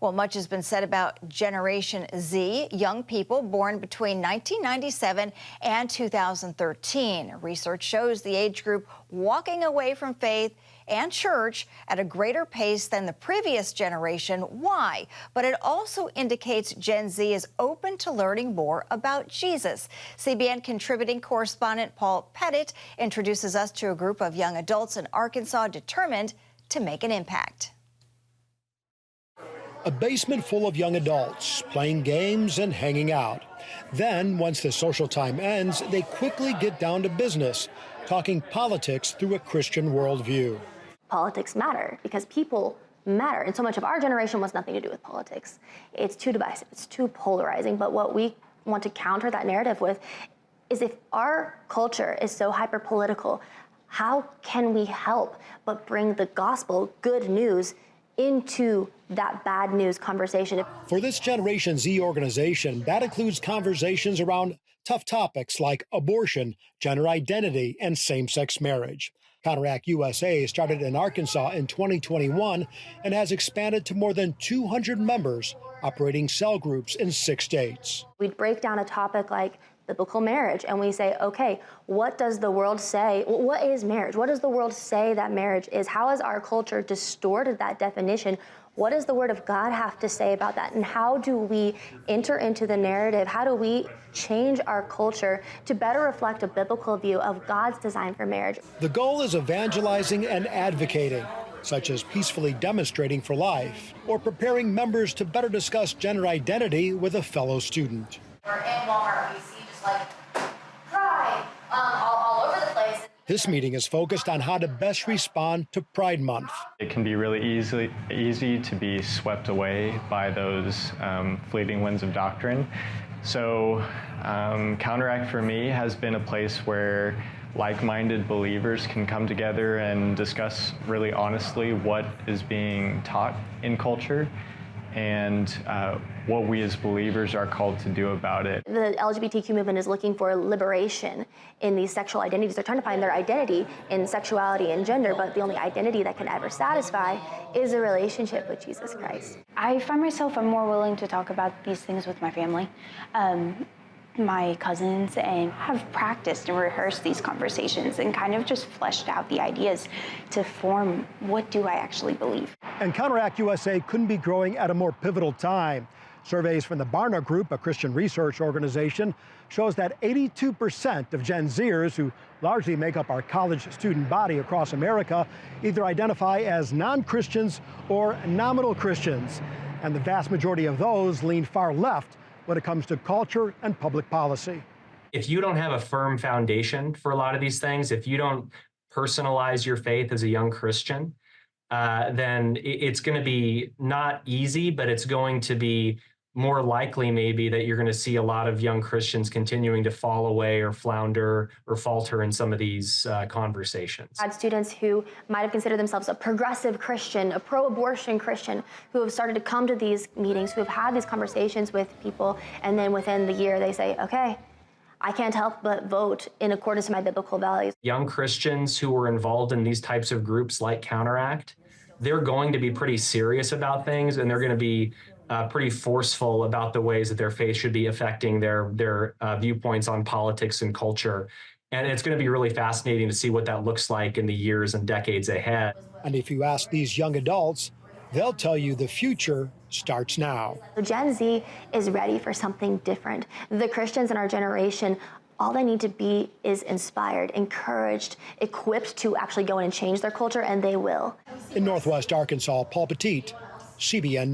Well, much has been said about Generation Z, young people born between 1997 and 2013. Research shows the age group walking away from faith and church at a greater pace than the previous generation. Why? But it also indicates Gen Z is open to learning more about Jesus. CBN contributing correspondent Paul Pettit introduces us to a group of young adults in Arkansas determined to make an impact. A basement full of young adults playing games and hanging out. Then, once the social time ends, they quickly get down to business, talking politics through a Christian worldview. Politics matter because people matter, and so much of our generation wants nothing to do with politics. It's too divisive, it's too polarizing, but what we want to counter that narrative with is if our culture is so hyper-political, how can we help but bring the gospel, good news, into that bad news conversation? For this Generation Z organization, that includes conversations around tough topics like abortion, gender identity, and same-sex marriage. Counteract USA started in Arkansas in 2021 and has expanded to more than 200 members, operating cell groups in 6 states. We'd break down a topic like biblical marriage, and we say, okay, what does the world say? What is marriage? What does the world say that marriage is? How has our culture distorted that definition? What does the Word of God have to say about that? And how do we enter into the narrative? How do we change our culture to better reflect a biblical view of God's design for marriage? The goal is evangelizing and advocating, such as peacefully demonstrating for life or preparing members to better discuss gender identity with a fellow student. We're in Walmart, we see just like pride all over the place. This meeting is focused on how to best respond to Pride Month. It can be really easy to be swept away by those fleeting winds of doctrine. So Counteract for me has been a place where like-minded believers can come together and discuss really honestly what is being taught in culture and what we as believers are called to do about it. The LGBTQ movement is looking for liberation in these sexual identities. They're trying to find their identity in sexuality and gender, but the only identity that can ever satisfy is a relationship with Jesus Christ. I find myself, I'm more willing to talk about these things with my family. My cousins, and have practiced and rehearsed these conversations and kind of just fleshed out the ideas to form what do I actually believe. And Counteract USA couldn't be growing at a more pivotal time. Surveys from the Barna Group, a Christian research organization, shows that 82% of Gen Zers, who largely make up our college student body across America, either identify as non-Christians or nominal Christians. And the vast majority of those lean far left when it comes to culture and public policy. If you don't have a firm foundation for a lot of these things, if you don't personalize your faith as a young Christian, then it's going to be not easy, but it's going to be more likely maybe that you're going to see a lot of young Christians continuing to fall away or flounder or falter in some of these conversations. I had students who might have considered themselves a progressive Christian, a pro-abortion Christian, who have started to come to these meetings, who have had these conversations with people, and then within the year they say, okay, I can't help but vote in accordance to my biblical values. Young Christians who are involved in these types of groups like Counteract, they're going to be pretty serious about things, and they're going to be pretty forceful about the ways that their faith should be affecting their viewpoints on politics and culture. And it's going to be really fascinating to see what that looks like in the years and decades ahead. And if you ask these young adults, they'll tell you the future starts now. Gen Z is ready for something different. The Christians in our generation, all they need to be is inspired, encouraged, equipped to actually go in and change their culture, and they will. In Northwest Arkansas, Paul Pettit, CBN.